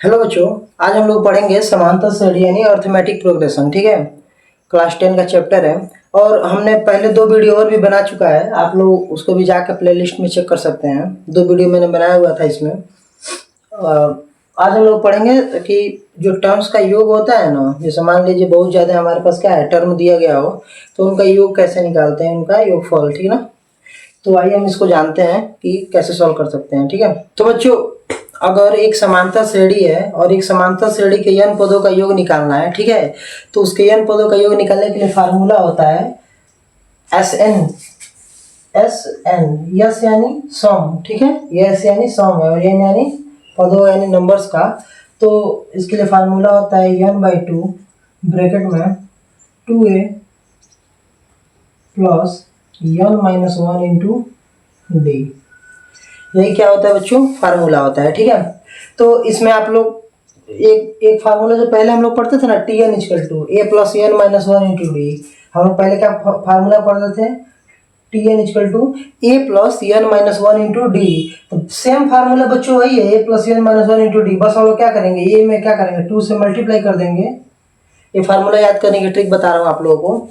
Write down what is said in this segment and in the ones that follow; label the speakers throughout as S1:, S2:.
S1: Hello बच्चों, आज हम लोग पढ़ेंगे समांतर श्रेणी यानी अर्थमेटिक प्रोग्रेशन। ठीक है, क्लास 10 का चैप्टर है और हमने पहले 2 वीडियो और भी बना चुका है। आप लोग उसको भी जाकर प्लेलिस्ट में चेक कर सकते हैं। 2 वीडियो मैंने बनाया हुआ था इसमें। आज हम लोग पढ़ेंगे कि जो टर्म्स का योग होता है ना, जैसे मान लीजिए बहुत ज़्यादा हमारे पास क्या है, टर्म दिया गया हो तो उनका योग कैसे निकालते हैं, उनका योगफल। ठीक है ना, तो आइए हम इसको जानते हैं कि कैसे सॉल्व कर सकते हैं। ठीक है, तो बच्चों अगर एक समांतर श्रेणी है और एक समांतर श्रेणी के n पदों का योग निकालना है, ठीक है, तो उसके n पदों का योग निकालने के लिए फार्मूला होता है Sn। यस यानी सम, ठीक है, यस यानी सम है और n यानी पदों यानी नंबर्स का। तो इसके लिए फार्मूला होता है n/2 ब्रैकेट में 2a plus n-1 into D. यही क्या होता है बच्चों, फार्मूला होता है। ठीक है, तो इसमें आप लोग एक फार्मूला जो पहले हम लोग पढ़ते थे ना, T N equal to A plus N minus one into D. हम लोग पहले क्या फार्मूला पढ़ते थे, T N equal to A plus N minus one into D. तो सेम फार्मूला बच्चों वही है, A plus N minus one into D. बस हम लोग क्या करेंगे, ए में क्या करेंगे, 2 से मल्टीप्लाई कर देंगे। ये फार्मूला याद करने की ट्रिक बता रहा हूँ आप लोगों को।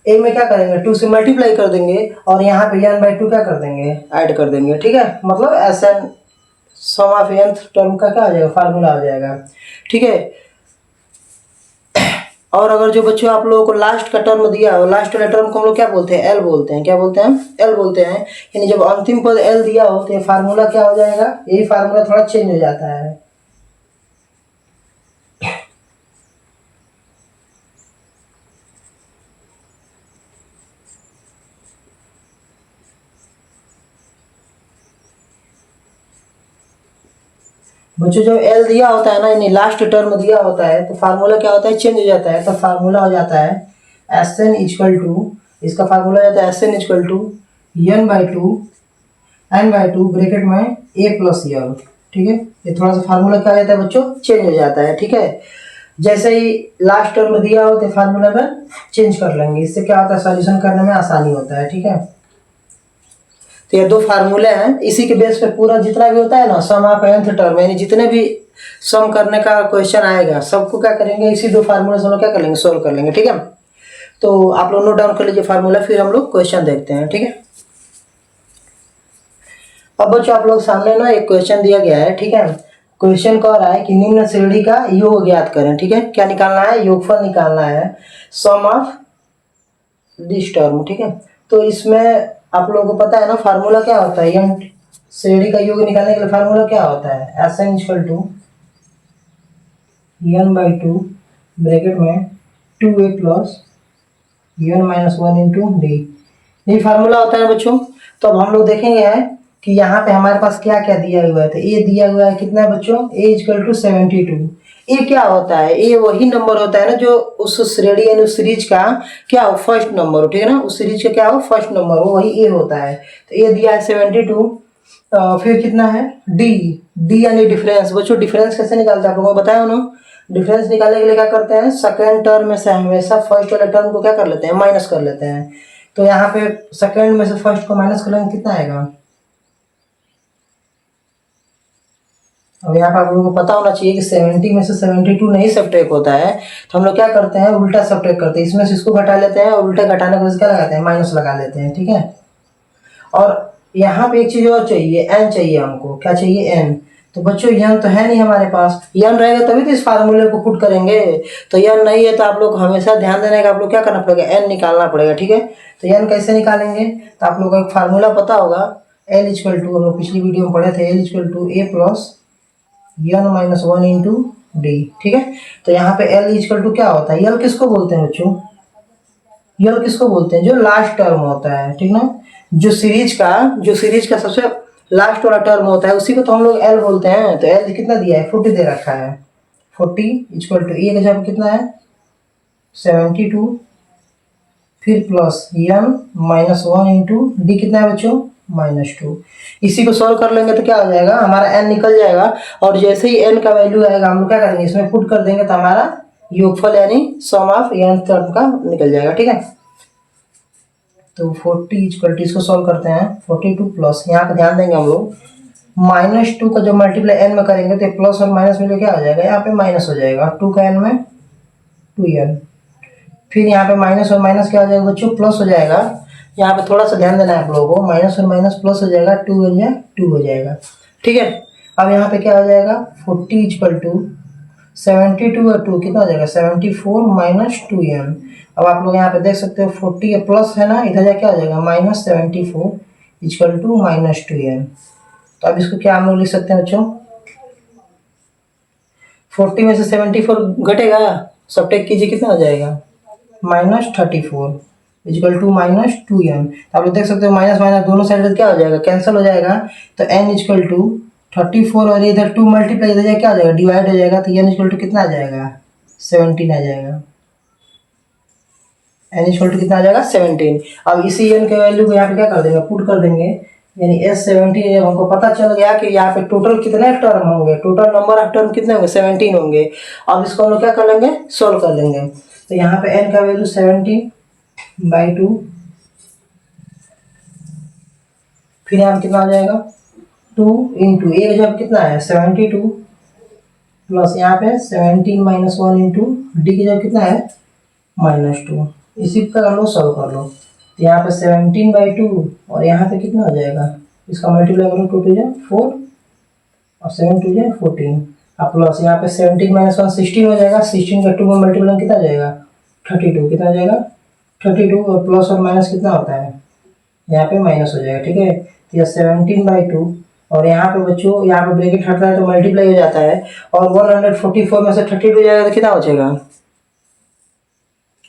S1: ए में क्या करेंगे, 2 से मल्टीप्लाई कर देंगे और यहाँ पे n/2 क्या कर देंगे, ऐड कर देंगे। ठीक है, मतलब Sn sum of nth term का क्या आ जाएगा, फार्मूला आ जाएगा। ठीक है, और अगर जो बच्चों आप लोगों को लास्ट का टर्म दिया हो, लास्ट वाले टर्म को हम लोग क्या बोलते हैं, एल बोलते हैं। क्या बोलते हैं, एल बोलते हैं। यानी जब अंतिम पद एल दिया हो तो ये फार्मूला क्या हो जाएगा, यही फार्मूला थोड़ा चेंज हो जाता है। बच्चों जब एल दिया होता है ना, यानी लास्ट टर्म दिया होता है, तो फार्मूला क्या होता है, चेंज हो जाता है। तो फार्मूला हो जाता है Sn इक्वल टू, इसका फार्मूला हो जाता है Sn equal to n/2 bracket में a प्लस यल। ठीक है, ये थोड़ा सा फार्मूला क्या हो जाता है बच्चों, चेंज हो जाता है। ठीक है, जैसे ही लास्ट टर्म दिया हो तो फार्मूला में चेंज कर लेंगे। इससे क्या होता है, सॉल्यूशन करने में आसानी होता है। ठीक है, तो ये 2 फार्मूले हैं, इसी के बेस पे पूरा जितना भी होता है ना, सम ऑफ nth टर्म, यानी जितने भी सम करने का क्वेश्चन आएगा सबको क्या करेंगे, इसी 2 फार्मूले से हम लोग क्या कर लेंगे, सोल्व कर लेंगे। ठीक है, तो आप लोग नोट डाउन कर लीजिए फार्मूला, फिर हम लोग क्वेश्चन देखते हैं। ठीक है, अब बच्चों आप लोग सामने ना एक क्वेश्चन दिया गया है। ठीक है, क्वेश्चन कह रहा है कि निम्न श्रेणी का योग ज्ञात करें। ठीक है, क्या निकालना है, योगफल निकालना है, सम ऑफ दिस टर्म। ठीक है, तो इसमें आप लोगों को पता है ना फार्मूला क्या होता है, n श्रेणी का योग निकालने के लिए फार्मूला क्या होता है, Sn equal to n/2 bracket में 2a plus n-1 into D. यही फार्मूला होता है बच्चों। तो अब हम लोग देखेंगे है कि यहाँ पे हमारे पास क्या क्या दिया हुआ है। तो ए दिया हुआ है कितना है बच्चों, a इक्वल टू 72। ए क्या होता है, ए वही नंबर होता है ना जो उस श्रेणी यानी उस सीरीज का क्या हो, फर्स्ट नंबर हो। ठीक है ना, उस सीरीज का क्या हो, फर्स्ट नंबर हो, वही ए होता है। तो ए दिया है 72। फिर कितना है, डी। डी यानी डिफरेंस। बच्चों डिफरेंस कैसे निकालते हैं आप लोगों को बताया ना, डिफरेंस निकालने के लिए क्या करते हैं, सेकेंड टर्म में से हमेशा फर्स्ट वाले टर्म को क्या कर लेते हैं, माइनस कर लेते हैं। तो यहाँ पे सेकेंड में से फर्स्ट को माइनस करेंगे कितना आएगा। अब यहाँ पे आप लोगों को पता होना चाहिए कि 70 में से 72 नहीं सब्ट्रैक्ट होता है। तो हम लोग क्या करते हैं, उल्टा सब्ट्रैक्ट करते हैं, इसमें से इसको घटा लेते हैं और उल्टा घटाने के क्या लगाते हैं, माइनस लगा लेते हैं। ठीक है, और यहाँ पे एक चीज और चाहिए, एन चाहिए हमको। क्या चाहिए, एन। तो बच्चों यन तो है नहीं हमारे पास, यन रहेगा तभी तो इस फार्मूले को पुट करेंगे। तो यन नहीं है तो आप लोग हमेशा ध्यान देने का, आप लोग क्या करना पड़ेगा, एन निकालना पड़ेगा। ठीक है, तो एन कैसे निकालेंगे, तो आप लोग को एक फार्मूला पता होगा, एल इक्वल टू, हम लोग पिछली वीडियो में पढ़े थे, L equal to A plus n-1 into D. ठीक है, तो यहाँ पे एल इक्वल टू क्या होता है, यल किसको बोलते हैं बच्चों, यल किसको बोलते हैं, जो लास्ट टर्म होता है। ठीक ना, जो सीरीज का सबसे लास्ट वाला टर्म होता है उसी को तो हम लोग एल बोलते हैं। तो एल कितना दिया है, 40 दे रखा है। 40 इक्वल टू ए का जगह कितना है, 72, फिर प्लस n-1 इंटू डी कितना है बच्चों, -2। इसी को सॉल्व कर लेंगे तो क्या हो जाएगा, हमारा n निकल जाएगा। और जैसे ही n का वैल्यू आएगा हम लोग क्या करेंगे, इसमें पुट कर देंगे तो हमारा योगफल यानी सम ऑफ n टर्म का निकल जाएगा। ठीक है, तो 40 इक्वल टू, इसको सॉल्व करते हैं, 42 प्लस, यहाँ पे ध्यान देंगे हम लोग, -2 का जब मल्टीप्लाई n में करेंगे तो प्लस और माइनस मिलकर क्या हो जाएगा, यहाँ पे माइनस हो जाएगा, 2 का n में 2n। फिर यहाँ पे माइनस और माइनस क्या हो जाएगा बच्चों, प्लस हो जाएगा। यहाँ पे थोड़ा सा ध्यान देना है आप लोगों को, माइनस और माइनस प्लस हो जाएगा, 2 और या 2 हो जाएगा, ठीक है। अब यहाँ पे क्या हो जाएगा, 40 इक्वल टू 72 और 2 कितना हो जाएगा, 74 माइनस 2n। अब आप लोग यहाँ पे देख सकते हो 40 प्लस है ना, इधर क्या हो जाएगा -74 इक्वल टू -2n। तो अब इसको क्या हम लोग लिख सकते हैं बच्चों, 40 में से 74 घटेगा, सब्ट्रैक्ट कीजिए, कितना हो जाएगा -34 इक्वल टू -2n। आप लोग देख सकते हो माइनस माइनस दोनों साइड क्या हो जाएगा, कैंसिल हो जाएगा। तो n इक्वल टू 34 और इधर 2 मल्टीप्लाई इधर क्या हो जाएगा, डिवाइड हो जाएगा। तो n इक्वल टू कितना आ जाएगा, 17 आ जाएगा। n इक्वल टू कितना आ जाएगा, 17। अब इसी n के वैल्यू को यहाँ पे क्या कर देंगे, पुट कर देंगे, यानी S17। जब हमको पता चल गया कि यहाँ पे टोटल कितने टर्म होंगे, टोटल नंबर ऑफ टर्म कितने होंगे, 17 होंगे। अब इसको हम लोग क्या कर लेंगे, सोल्व कर लेंगे। तो यहाँ पे n का वैल्यू 17/2, फिर यहाँ कितना आ जाएगा 2 इंटू एक जब कितना है 72 प्लस यहाँ पे 17 माइनस 1 इंटू डी की जब कितना है -2। इसी का कर लो, सॉल्व कर लो। तो यहाँ पे 17/2 और यहाँ पे कितना हो जाएगा, इसका मल्टीप्लाई करो, 2 2 4 और 7 2 14 और प्लस यहाँ पे 17 माइनस 1 16 हो जाएगा। 16 का 2 में मल्टीप्लाई कितना जाएगा 32, कितना जाएगा 32 और प्लस और माइनस कितना होता है, यहाँ पे माइनस हो जाएगा, ठीक है। तो यह 17/2 और यहाँ पे बच्चों यहाँ पे ब्रैकेट हटता है तो मल्टीप्लाई हो जाता है और 144 में से 32 जाएगा तो कितना हो जाएगा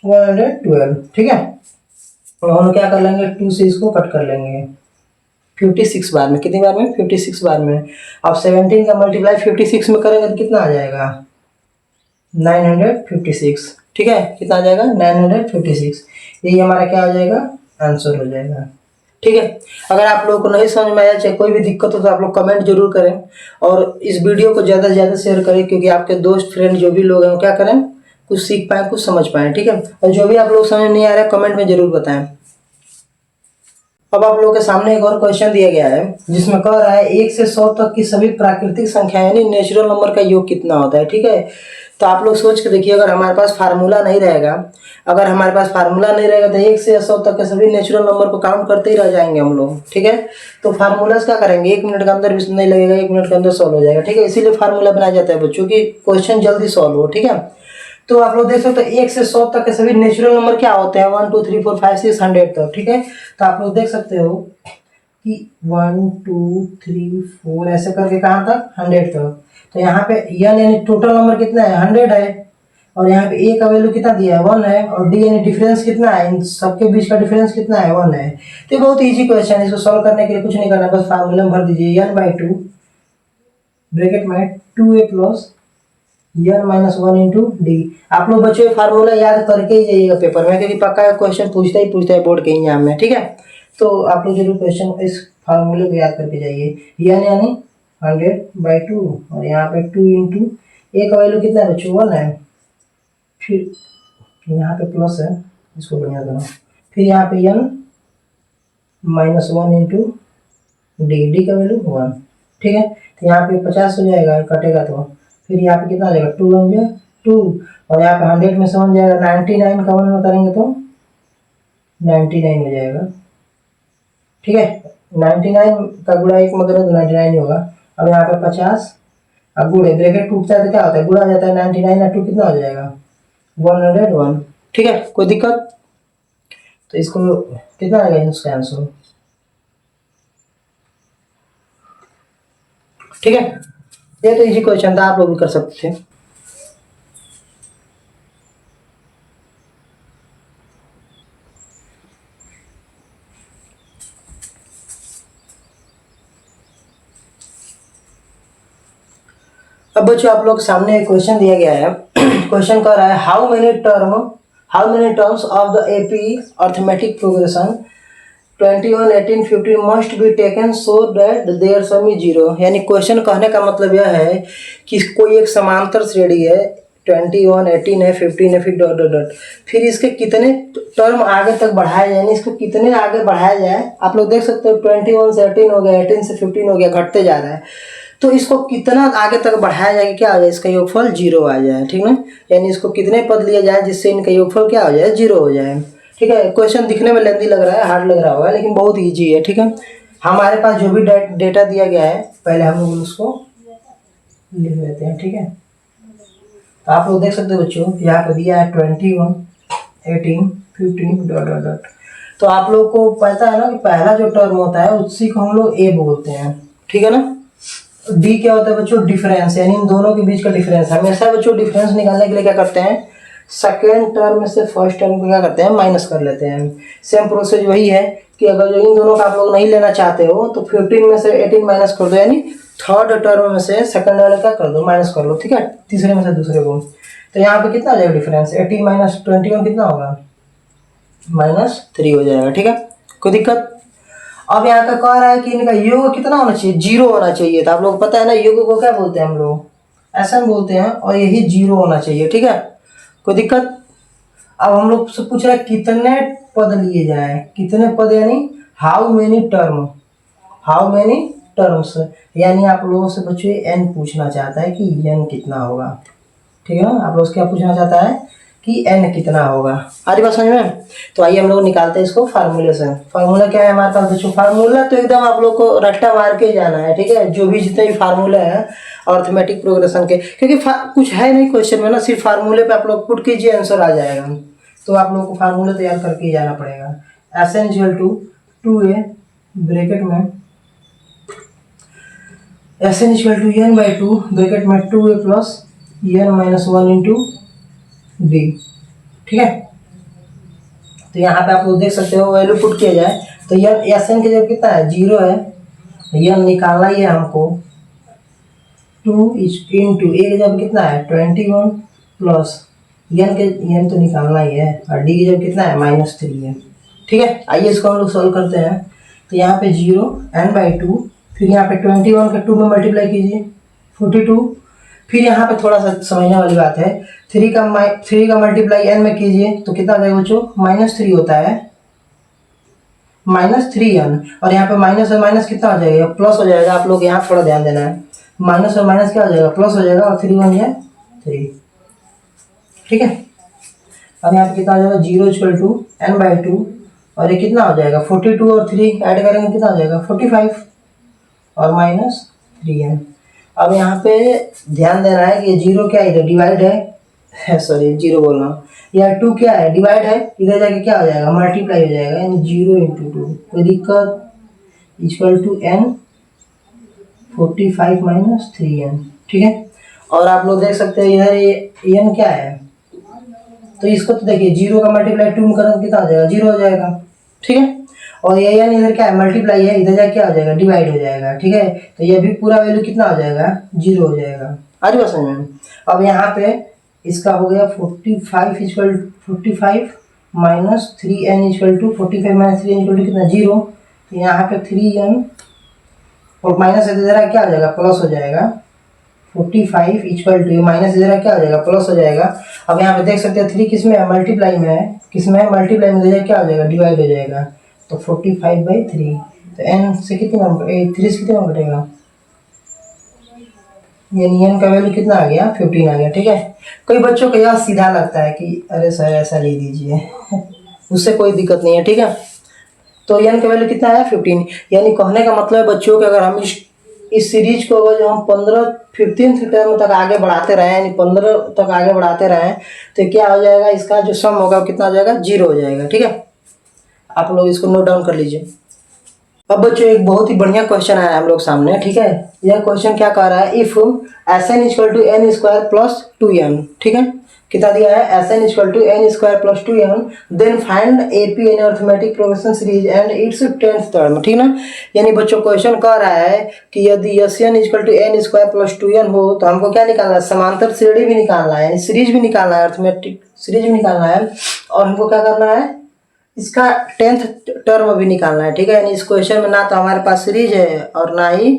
S1: 112, ठीक है। और हम क्या कर लेंगे, 2 से इसको कट कर लेंगे 56 बार में, कितनी बार में 56 बार में। अब 17 का मल्टीप्लाई 56 में करेंगे तो कितना आ जाएगा 956, ठीक है। कितना आ जाएगा 956, यही हमारा क्या हो जाएगा आंसर हो जाएगा, ठीक है। अगर आप लोगों को नहीं समझ में आया, चाहे कोई भी दिक्कत हो तो आप लोग कमेंट जरूर करें और इस वीडियो को ज़्यादा से ज़्यादा शेयर करें, क्योंकि आपके दोस्त फ्रेंड जो भी लोग हैं वो क्या करें, कुछ सीख पाएँ, कुछ समझ पाएँ, ठीक है। और जो भी आप लोग समझ नहीं आ रहा है कमेंट में जरूर बताएं। अब आप लोगों के सामने एक और क्वेश्चन दिया गया है जिसमें कह रहा है 1 से 100 तक की सभी प्राकृतिक संख्या यानी नेचुरल नंबर का योग कितना होता है, ठीक है। तो आप लोग सोच के देखिए, अगर हमारे पास फार्मूला नहीं रहेगा, अगर हमारे पास फार्मूला नहीं रहेगा तो 1 से 100 तक के सभी नेचुरल नंबर को काउंट करते ही रह जाएंगे हम लोग, ठीक है। तो फार्मूला क्या करेंगे, 1 मिनट के अंदर भी नहीं लगेगा, 1 मिनट के अंदर सॉल्व हो जाएगा, ठीक है। इसीलिए फार्मूला बनाया जाता है बच्चों की क्वेश्चन जल्दी सॉल्व हो, ठीक है। तो आप लोग देख सकते हो 1 से 100 तक के सभी नेचुरल नंबर क्या होते हैं, 1 2 3 4 5 6 100 तक, ठीक है। तो आप लोग देख सकते हो कि 1 2 3 4 ऐसे करके कहाँ तक 100 तक। तो यहाँ पे n यानी टोटल नंबर कितना है 100 है और यहाँ पे a का वैल्यू कितना दिया है 1 है और d यानी डिफरेंस कितना है, इन सबके बीच का डिफरेंस कितना है 1 है। तो ये बहुत इजी क्वेश्चन है, इसको सॉल्व करने के लिए कुछ नहीं करना, बस फार्मूला में भर दीजिए n/2 ब्रैकेट में 2a plus n minus 1 into D. आप लोग बच्चों फार्मूला याद करके ही जाइएगा पेपर में, क्योंकि पक्का क्वेश्चन पूछता है बोर्ड के एग्जाम में, ठीक है। तो आप लोग जरूर क्वेश्चन इस फार्मूले को याद करके जाइए। n यानी 100/2 और यहाँ पे 2 इंटू a का वैल्यू कितना है बच्चों 1 है, फिर यहाँ पे प्लस है, इसको बढ़िया करो, फिर यहाँ पे n माइनस 1 इंटू डी का वैल्यू 1, ठीक है। तो यहाँ पे 50 हो जाएगा, कटेगा तो फिर यहाँ पे कितना आ जाएगा 2 बन जाएगा 2 और यहाँ पे 100 में से बन जाएगा 99 का 1 में करेंगे तो 99 हो जाएगा, ठीक है। 99 का गुणा 1 में करें तो 99 ही होगा। अब यहाँ पे 50 अब गुणे ब्रैकेट टूटता है तो क्या होता है गुणा आ जाता है, 99 और 2 कितना हो जाएगा 101, ठीक है। कोई दिक्कत, तो इसको कितना आएगा इसका आंसर, ठीक है। ये तो इजी क्वेश्चन था, आप लोग भी कर सकते थे। अब बच्चों आप लोग सामने एक क्वेश्चन दिया गया है क्वेश्चन कह रहा है how many terms of the AP arithmetic progression 21 18 15 must be taken so that their sum is 0। यानी क्वेश्चन कहने का मतलब यह है कि कोई एक समांतर श्रेणी है 21, 18 है, 15 है, फिर डॉट डॉट डॉट, फिर इसके कितने टर्म आगे तक बढ़ाया जाए, यानी इसको कितने आगे बढ़ाया जाए। आप लोग देख सकते हो 21 से 18 हो गया, 18 से 15 हो गया, घटते जा रहा है। तो इसको कितना आगे तक बढ़ाया जाए, क्या हो जाए, इसका योगफल 0 आ जाए, ठीक ना। यानी इसको कितने पद लिया जाए जिससे इनका योगफल क्या हो जाए, 0 हो जाए। ठीक है, क्वेश्चन दिखने में लेंदी लग रहा है, हार्ड लग रहा होगा, लेकिन बहुत ईजी है। ठीक है, हमारे पास जो भी डेटा दिया गया है पहले हम लोग उसको लिख लेते हैं। ठीक है, तो आप लोग देख सकते हो बच्चों, यहाँ पर दिया है 21, 18, 15 डॉट डॉट डॉट। तो आप लोग को पता है ना कि पहला जो टर्म होता है उसी को हम लोग ए बोलते हैं। ठीक है ना। डी क्या होता है बच्चों, डिफरेंस, यानी इन दोनों के बीच का डिफरेंस। हमेशा बच्चों डिफरेंस निकालने के लिए क्या करते हैं, सेकेंड टर्म में से फर्स्ट टर्म को क्या करते हैं, माइनस कर लेते हैं। सेम प्रोसेस वही है कि अगर जो इन दोनों का आप लोग नहीं लेना चाहते हो तो 15 में से 18 माइनस कर दो, यानी थर्ड टर्म में से सेकंड वाले क्या कर दो, माइनस कर लो। ठीक है, तीसरे में से दूसरे को। तो यहाँ पे कितना आ जाएगा डिफरेंस, 18 माइनस 21 कितना होगा, -3 हो जाएगा। ठीक है, कोई दिक्कत। अब यहाँ पे कह रहा है कि इनका योग कितना होना चाहिए, 0 होना चाहिए। तो आप लोग पता है ना योग को क्या बोलते हैं हम लोग, ऐसा बोलते हैं, और यही 0 होना चाहिए। ठीक है, कोई दिक्कत। अब हम लोग से पूछ रहा है कितने पद लिए जाए, कितने पद यानी how many term, how many terms, यानी आप लोगों से बच्चों n पूछना चाहता है कि n कितना होगा। ठीक है ना, आप लोग से क्या पूछना चाहता है कि n कितना होगा। आज बात समझ में। तो आइए हम लोग निकालते हैं इसको फार्मूले से। फार्मूला क्या है हमारे पास बच्चों, फार्मूला तो एकदम आप लोग को रट्टा मार के जाना है। ठीक है, जो भी जितने भी फार्मूले हैं अर्थमेटिक प्रोग्रेशन के, क्योंकि कुछ है नहीं क्वेश्चन में ना, सिर्फ फार्मूले पे आप लोग पुट कीजिए आंसर आ जाएगा। तो आप लोग को फार्मूले तैयार करके ही जाना पड़ेगा। SN = 2a ब्रैकेट में, SN = n/2 ब्रैकेट में 2a plus n-1 into d। ठीक है, तो यहाँ पे आप लोग देख सकते हो वैल्यू पुट किया जाए तो SN की जगह कितना है, 0 है, n निकालना ही है हमको। 2 इंटू a की जगह कितना है, 21 प्लस n तो निकालना ही है, और d की जगह कितना है, -3 है। ठीक है, आइए इसको हम लोग सॉल्व करते हैं। तो यहाँ पे 0 n/2, फिर यहाँ पे 21 के 2 में मल्टीप्लाई कीजिए 42, फिर यहाँ पे थोड़ा सा समझने वाली बात है, 3 का मल्टीप्लाई n में कीजिए तो कितना आ जाएगा बच्चों, -3 होता है, -3n, और यहाँ पे माइनस और माइनस कितना हो जाएगा, प्लस हो जाएगा। आप लोग यहाँ थोड़ा ध्यान देना है, माइनस और माइनस क्या हो जाएगा, प्लस हो जाएगा, और 3 1 3। ठीक है, अब यहाँ पे कितना हो जाएगा, 0 = n/2, और ये कितना हो जाएगा, 42 और 3 ऐड करेंगे कितना हो जाएगा, 45 और -3n। अब यहाँ पे ध्यान देना है कि ये 0 क्या है, डिवाइड है, सॉरी 0 बोल रहा हूँ, यह 2 क्या है, डिवाइड है, इधर जाके क्या हो जाएगा, मल्टीप्लाई हो जाएगा, यानी 0 × 2, कोई दिक्कत, = n 45 - 3n। ठीक है, और आप लोग देख सकते हैं इधर ये n क्या है, तो इसको तो देखिए 0 का मल्टीप्लाई 2 में करेंगे कितना हो जाएगा, 0 हो जाएगा। ठीक है, और ये n इधर क्या है, मल्टीप्लाई है, इधर जाके क्या हो जाएगा, डिवाइड हो जाएगा। ठीक है, तो ये भी पूरा वैल्यू कितना हो जाएगा, 0 हो जाएगा। आज बात समझ में। अब यहाँ पे इसका हो गया 45 - 3n = 45 - 3n = कितना, 0। तो यहाँ पे 3n और माइनस इधर क्या हो जाएगा, प्लस हो जाएगा, 45 = माइनस इधर क्या हो जाएगा, प्लस हो जाएगा। अब यहाँ पे देख सकते हैं 3 किस में है, मल्टीप्लाई में है, किस में है, मल्टीप्लाई में, इधर क्या हो जाएगा, डिवाइड हो जाएगा, तो 45/3। तो n से कितना 3 से कितना घटेगा, यानी n का वैल्यू कितना आ गया, 15 आ गया। ठीक है, कई बच्चों को यह सीधा लगता है कि अरे सर ऐसा ले दीजिए उससे कोई दिक्कत नहीं है। ठीक है, तो n का वैल्यू कितना है, 15। यानी कहने का मतलब है बच्चों कि अगर हम इस सीरीज को अगर जो हम 15 टर्म तक आगे बढ़ाते रहे, यानी 15 तक आगे बढ़ाते रहे, तो क्या हो जाएगा, इसका जो सम होगा वो कितना हो जाएगा, 0 हो जाएगा। ठीक है, आप लोग इसको नोट डाउन कर लीजिए। अब बच्चों एक बहुत ही बढ़िया क्वेश्चन आया हम लोग सामने। ठीक है, यह क्वेश्चन क्या कह रहा है, इफ SN = n² + 2n। ठीक है, कितना दिया है, SN = n² + 2n, then find AP in arithmetic progression series and its 10th term. ठीक ना, यानी बच्चों क्वेश्चन कह रहा है कि यदि SN = n² + 2n हो तो हमको क्या निकालना है, समांतर श्रेणी भी निकालना है, यानी सीरीज भी निकालना है, अर्थमेटिक सीरीज भी निकालना है, और हमको क्या करना है, इसका 10th टर्म भी निकालना है। ठीक है, यानी इस क्वेश्चन में ना तो हमारे पास सीरीज है और ना ही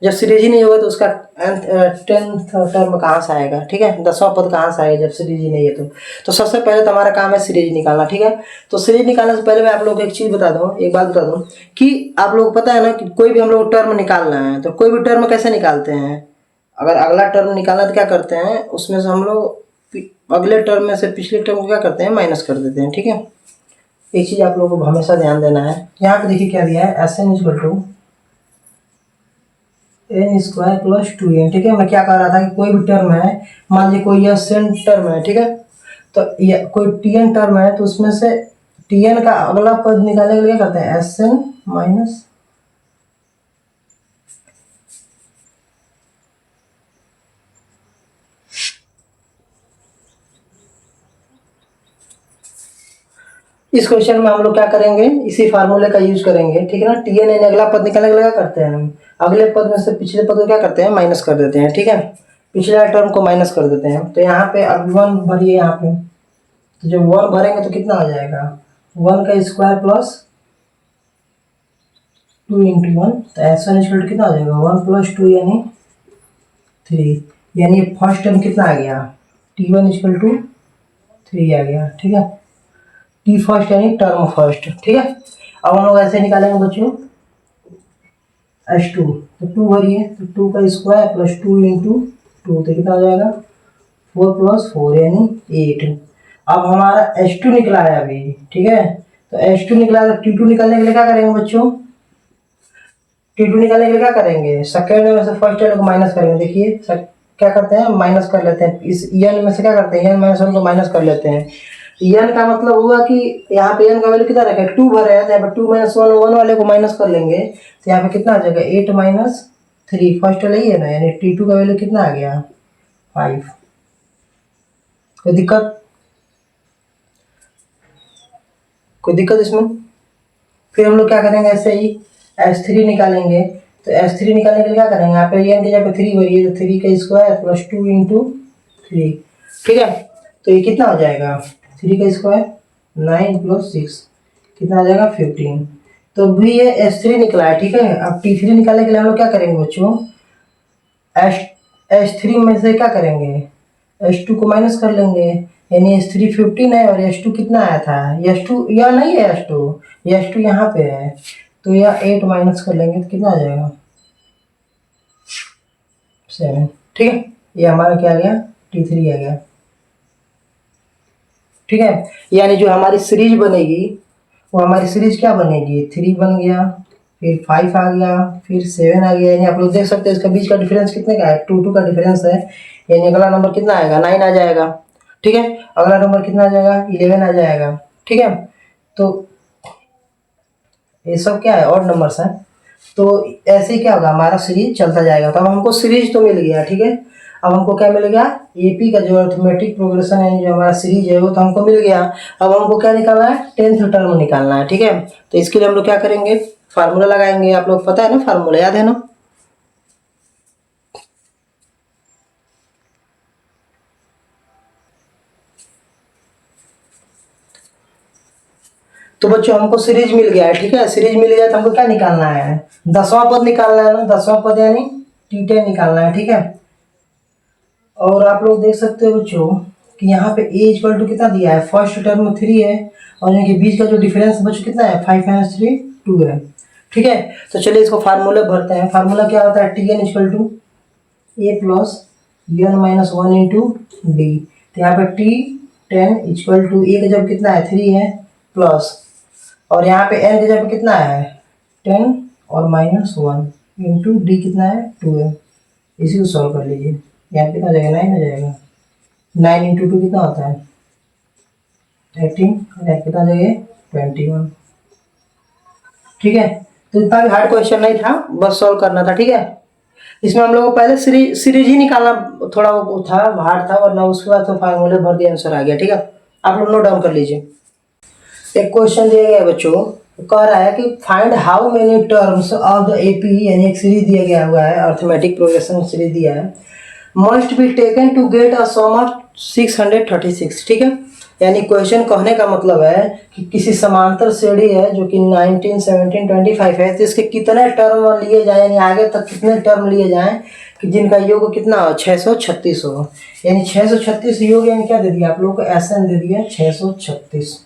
S1: जब सीरीज ही नहीं होगा तो उसका 10th टर्म कहाँ से आएगा, ठीक है, 10वां पद कहाँ से आएगा जब सीरीज ही नहीं है तो सबसे पहले तो हमारा काम है सीरीज निकालना, ठीक है। तो सीरीज निकालने से पहले मैं आप लोगों को एक चीज़ बता दूँ, एक बात बता दूँ कि आप लोगों को पता है ना कि कोई भी हम लोग टर्म निकालना है तो कोई भी टर्म कैसे निकालते हैं, अगर अगला टर्म निकालना तो क्या करते हैं, उसमें से हम लोग अगले टर्म में से पिछले टर्म को क्या करते हैं, माइनस कर देते हैं, ठीक है। एक चीज़ आप लोगों को हमेशा ध्यान देना है, यहाँ पे देखिए क्या दिया है, S N equal to N square plus 2n, ठीक है। मैं क्या कह रहा था कि कोई भी टर्म है, मान लीजिए कोई यह सेन टर्म है, ठीक है, तो ये कोई टीएन टर्म है तो उसमें से टीएन का अगला पद निकालने के लिए क्या करते हैं, एस एन माइनस इस क्वेश्चन में हम लोग क्या करेंगे, इसी फार्मूले का यूज करेंगे, ठीक है ना। टीएन यानी अगला पद निकालने के लिए क्या करते हैं, हम अगले पद में से पिछले पद को क्या करते हैं, माइनस कर देते हैं, ठीक है, पिछले टर्म को माइनस कर देते हैं। तो यहाँ पे अब 1 भरिए यहाँ पे, तो जब 1 भरेंगे तो कितना आ जाएगा, 1 का स्क्वायर प्लस 2 इंटू 1, तो एस वन इक्वल कितना आ जाएगा, 1 प्लस 2 यानी 3, यानी फर्स्ट टर्म कितना आ गया, T1 इक्वल टू 3 आ गया, ठीक है। टी फर्स्ट यानी टर्म फर्स्ट, ठीक है। अब हम लोग ऐसे निकालेंगे बच्चों, H2 तो 2 भरिए, तो 2 का स्क्वायर प्लस 2 इंटू 2 तो कितना आ जाएगा, 4 प्लस 4 यानी 8। अब हमारा H2 निकला है अभी, ठीक है, तो H2 निकला है, तो T2 निकालने के लिए क्या करेंगे बच्चों, T2 निकालने के लिए क्या करेंगे, सेकेंड में से फर्स्ट टर्म को माइनस करेंगे। देखिए क्या करते हैं, माइनस कर लेते हैं, इस एन में से क्या करते हैं, एन माइनस 1 को माइनस कर लेते हैं। एन का मतलब हुआ कि यहाँ पे एन का वैल्यू कितना रखा, 2 भरे हैं, तो यहाँ पे 2 माइनस 1 1 वाले को माइनस कर लेंगे, तो यहाँ पे कितना आ जाएगा, 8 माइनस 3, फर्स्ट वाला ही है ना, यानी T2 का वैल्यू कितना आ गया, 5। कोई दिक्कत इसमें। फिर हम लोग क्या करेंगे, ऐसे ही S3 निकालेंगे, तो S3 निकालने के लिए क्या करेंगे, यहाँ पे एन के जगह 3 भरिए, तो 3 का स्क्वायर प्लस 2 इंटू 3, ठीक है। तो ये कितना हो जाएगा, 3 का स्क्वायर 9 प्लस 6 कितना आ जाएगा, 15। तो भी ये S3 निकला है, ठीक है। अब T3 निकालने के लिए हम लोग क्या करेंगे बच्चों, H3 में से क्या करेंगे, H2 को माइनस कर लेंगे, यानी H3 15 है और H2 कितना आया था, H2 यह नहीं है, H2 यहाँ पे है, तो यह 8 माइनस कर लेंगे तो कितना आ जाएगा, 7, ठीक है। ये हमारा क्या आ गया, T3 आ गया, ठीक है। यानी जो हमारी सीरीज बनेगी वो हमारी सीरीज क्या बनेगी, 3 बन गया, फिर 5 आ गया, फिर 7 आ गया, यानी आप लोग देख सकते हैं इसका बीच का डिफरेंस कितने का है, 2 का डिफरेंस है, यानी अगला नंबर कितना आएगा, 9 आ जाएगा, ठीक है। अगला नंबर कितना आ जाएगा, 11 आ जाएगा, ठीक है। तो ये सब क्या है, और नंबर्स हैं, तो ऐसे ही क्या होगा, हमारा सीरीज चलता जाएगा। तो अब हमको सीरीज तो मिल गया, ठीक है। अब हमको क्या मिल गया, एपी का जो अर्थमेटिक प्रोग्रेशन है, जो हमारा सीरीज है वो तो हमको मिल गया। अब हमको क्या निकालना है, 10th टर्म निकालना है, ठीक है। तो इसके लिए हम लोग क्या करेंगे, फार्मूला लगाएंगे, आप लोग पता है ना, फार्मूला याद है ना। तो बच्चों हमको सीरीज मिल गया है, ठीक है। सीरीज मिल गया तो हमको क्या निकालना है, 10वां पद निकालना है ना, 10वां पद यानी T10 निकालना है, ठीक है। और आप लोग देख सकते हो बच्चों कि यहाँ पे a इक्वल टू कितना दिया है, फर्स्ट टर्म में 3 है, और इनके बीच का जो डिफरेंस बच्चों कितना है, 5 माइनस 3 2 है, ठीक है। तो चलिए इसको फार्मूला भरते हैं। फार्मूला क्या होता है, Tn equal to a plus n minus 1 into D. तो यहाँ पे T10 इक्वल टू a का जब कितना है, 3 है, प्लस, और यहाँ पे n का जब कितना है, 10 और माइनस 1 इंटू डी कितना है, 2 है। इसी को सॉल्व कर लीजिए, यहाँ कितना आ जाएगा, 9 आ जाएगा, 9 इंटू 2 कितना होता है, 18, और यहाँ कितना आ जाएगा, 21, ठीक है। तो इतना भी हार्ड क्वेश्चन नहीं था, बस सॉल्व करना था, ठीक है। इसमें हम लोग को पहले सीरीज ही निकालना थोड़ा वो था, हार्ड था, वरना उसके बाद तो फार्मूले भर दिया, आंसर आ गया, ठीक है। आप लोग नोट डाउन कर लीजिए। एक क्वेश्चन दिया गया है बच्चों, कह रहा है कि find how many terms of the AP, यानी एक सीरीज दिया गया हुआ है, अर्थमेटिक प्रोग्रेशन सीरीज दिया है, must be taken to get a sum of 636, ठीक है। यानी क्वेश्चन कहने का मतलब है कि किसी समांतर श्रेणी है जो कि 19, 17, 25 है, तो इसके कितने टर्म लिए जाए, यानी आगे तक कितने टर्म लिए जाएं कि जिनका योग कितना 636 हो। यानी 636 योग यानी क्या दे दिया आप लोगों को, एसएन दे दिया 636।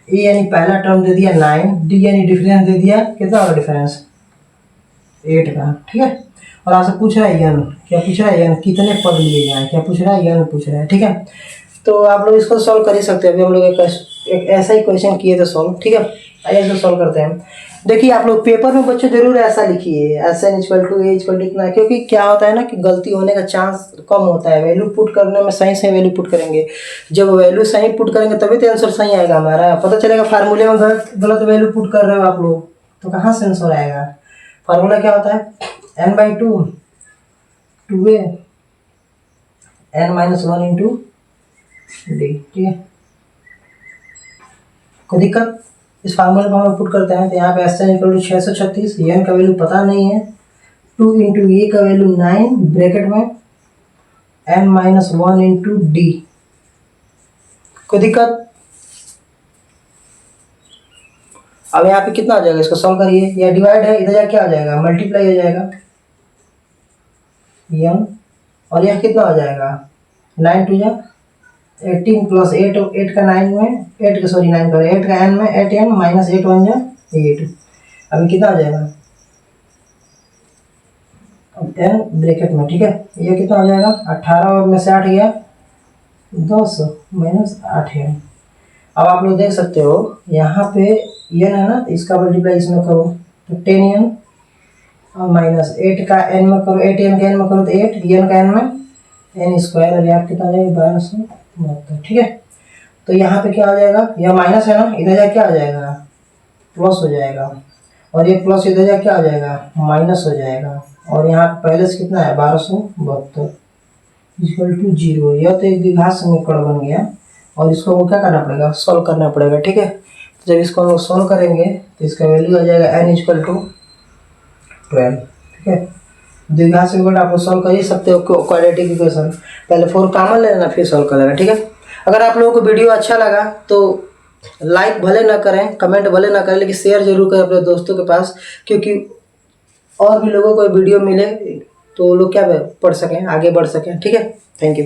S1: ए यानी पहला टर्म दे दिया 9, डी यानी डिफरेंस दे दिया कितना होगा डिफरेंस 8 का, ठीक है। और आपसे पूछ रहा है यन, क्या पूछ रहा है यन कितने पद लिए जाए, क्या पूछ रहा है यन पूछ रहा है, ठीक है। तो आप लोग इसको सॉल्व कर ही सकते हैं। अभी हम लोग एक ऐसा ही क्वेश्चन किए थे सॉल्व, ठीक है। आइए इसको सॉल्व करते हैं। देखिए आप लोग पेपर में बच्चों जरूर ऐसा लिखिए, SN equal to A equal to इतना, क्योंकि क्या होता है ना कि गलती होने का चांस कम होता है। वैल्यू पुट करने में सही सही वैल्यू पुट करेंगे, जब वैल्यू सही पुट करेंगे तभी तो आंसर सही आएगा हमारा। पता चलेगा फार्मूले में गलत गलत वैल्यू पुट कर रहे हो आप लोग, तो कहाँ से आंसर आएगा। फार्मूला क्या होता है n/2 2a n-1 into D, ठीक है। कोई दिक्कत, इस फार्मूले को हम पुट करते हैं तो यहाँ पे S N equal to 636, N का वैल्यू पता नहीं है, 2 इंटू ए का वैल्यू 9 ब्रैकेट में n-1 इंटू डी। कोई दिक्कत। अब यहाँ पे कितना आ जाएगा, इसको सॉल्व करिए। या डिवाइड है, इधर जा क्या आ जाएगा, मल्टीप्लाई हो जाएगा n, और यह कितना आ जाएगा 9 टू जा 18 प्लस 8, 8 का 9 में 8 का सॉरी 9 का 8 का n में 8n माइनस 8 1 जा 8। अभी कितना आ जाएगा n ब्रैकेट में, ठीक है। ये कितना आ जाएगा 18 में से 8 गया 10 माइनस 8n। अब आप लोग देख सकते हो यहाँ पे n है ना, तो इसका मल्टीप्लाई इसमें करो तो 10n और माइनस 8 का n में करो, 8n का n में करो तो 8, n का n में n स्क्वायर, और यहाँ कितना आ जाएगा 1272, ठीक है। तो यहाँ पे क्या आ जाएगा, यह माइनस है ना, इधर जा क्या आ जाएगा प्लस हो जाएगा, और ये प्लस इधर जा क्या आ जाएगा माइनस हो जाएगा, और यहाँ पहले से कितना है 1272 इक्वल टू 0। यह तो एक द्विघात समीकरण बन गया, और इसको हमको क्या करना पड़ेगा सॉल्व करना पड़ेगा, ठीक है। तो जब इसको हम सॉल्व करेंगे तो इसका वैल्यू आ जाएगा n इक्वल टू 12, ठीक है। द्विघात समीकरण आप लोग सॉल्व कर ही सकते हो, क्वाड्रेटिक इक्वेशन पहले 4 कॉमन ले लेना फिर सॉल्व कर लेना, ठीक है। अगर आप लोगों को वीडियो अच्छा लगा तो लाइक भले ना करें, कमेंट भले ना करें, लेकिन शेयर जरूर करें अपने दोस्तों के पास, क्योंकि और भी लोगों को वीडियो मिले तो वो लोग क्या पढ़ सकें, आगे बढ़ सकें, ठीक है। Thank you.